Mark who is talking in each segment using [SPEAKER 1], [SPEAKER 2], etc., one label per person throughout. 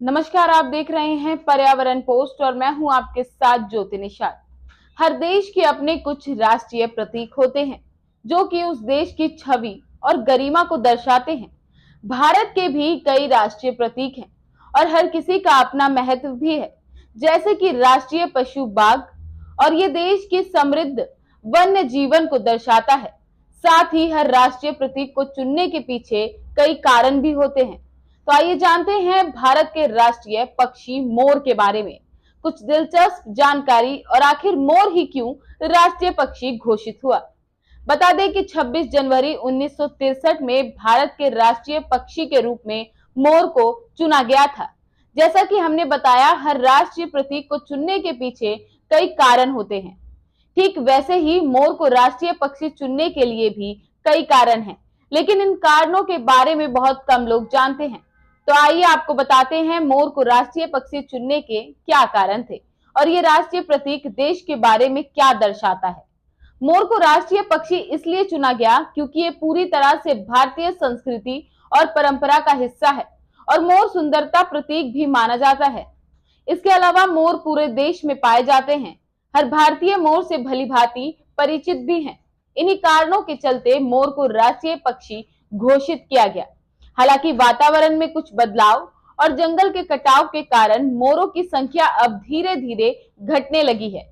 [SPEAKER 1] नमस्कार, आप देख रहे हैं पर्यावरण पोस्ट और मैं हूं आपके साथ ज्योति निषाद। हर देश के अपने कुछ राष्ट्रीय प्रतीक होते हैं जो कि उस देश की छवि और गरिमा को दर्शाते हैं। भारत के भी कई राष्ट्रीय प्रतीक हैं और हर किसी का अपना महत्व भी है। जैसे कि राष्ट्रीय पशु बाघ और ये देश की समृद्ध वन्य जीवन को दर्शाता है। साथ ही हर राष्ट्रीय प्रतीक को चुनने के पीछे कई कारण भी होते हैं। तो आइए जानते हैं भारत के राष्ट्रीय पक्षी मोर के बारे में कुछ दिलचस्प जानकारी और आखिर मोर ही क्यों राष्ट्रीय पक्षी घोषित हुआ। बता दें कि 26 जनवरी 1963 में भारत के राष्ट्रीय पक्षी के रूप में मोर को चुना गया था। जैसा कि हमने बताया, हर राष्ट्रीय प्रतीक को चुनने के पीछे कई कारण होते हैं। ठीक वैसे ही मोर को राष्ट्रीय पक्षी चुनने के लिए भी कई कारण हैं, लेकिन इन कारणों के बारे में बहुत कम लोग जानते हैं। तो आइए आपको बताते हैं मोर को राष्ट्रीय पक्षी चुनने के क्या कारण थे और ये राष्ट्रीय प्रतीक देश के बारे में क्या दर्शाता है। मोर को राष्ट्रीय पक्षी इसलिए चुना गया क्योंकि ये पूरी तरह से भारतीय संस्कृति और परंपरा का हिस्सा है और मोर सुंदरता प्रतीक भी माना जाता है। इसके अलावा मोर पूरे देश में पाए जाते हैं। हर भारतीय मोर से भलीभांति परिचित भी हैं। इन्हीं कारणों के चलते मोर को राष्ट्रीय पक्षी घोषित किया गया। हालांकि वातावरण में कुछ बदलाव और जंगल के कटाव के कारण मोरों की संख्या अब धीरे धीरे घटने लगी है।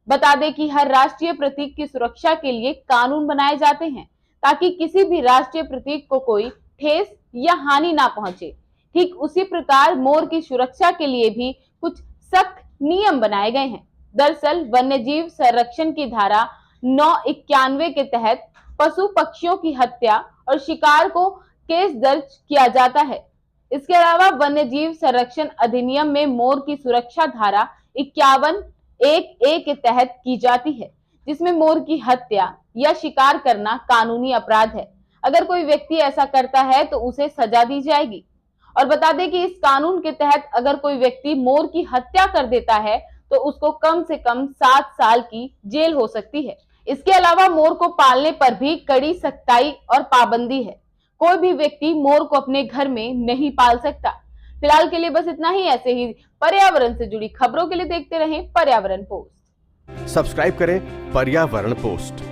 [SPEAKER 1] बता दें कि हर राष्ट्रीय प्रतीक की सुरक्षा के लिए कानून बनाए जाते हैं ताकि किसी भी राष्ट्रीय प्रतीक को कोई ठेस या हानि ना पहुंचे। ठीक उसी प्रकार मोर की सुरक्षा के लिए भी कुछ सख्त नियम बनाए गए हैं। दरअसल वन्यजीव संरक्षण की धारा 991 के तहत पशु पक्षियों की हत्या और शिकार को केस दर्ज किया जाता है। इसके अलावा वन्यजीव संरक्षण अधिनियम में मोर की सुरक्षा धारा 51(1)(a) के तहत की जाती है, जिसमें मोर की हत्या या शिकार करना कानूनी अपराध है। अगर कोई व्यक्ति ऐसा करता है तो उसे सजा दी जाएगी। और बता दें कि इस कानून के तहत अगर कोई व्यक्ति मोर की हत्या कर देता है तो उसको कम से कम 7 साल की जेल हो सकती है। इसके अलावा मोर को पालने पर भी कड़ी सख्ताई और पाबंदी है। कोई भी व्यक्ति मोर को अपने घर में नहीं पाल सकता। फिलहाल के लिए बस इतना ही। ऐसे ही पर्यावरण से जुड़ी खबरों के लिए देखते रहें पर्यावरण पोस्ट।
[SPEAKER 2] सब्सक्राइब करें पर्यावरण पोस्ट।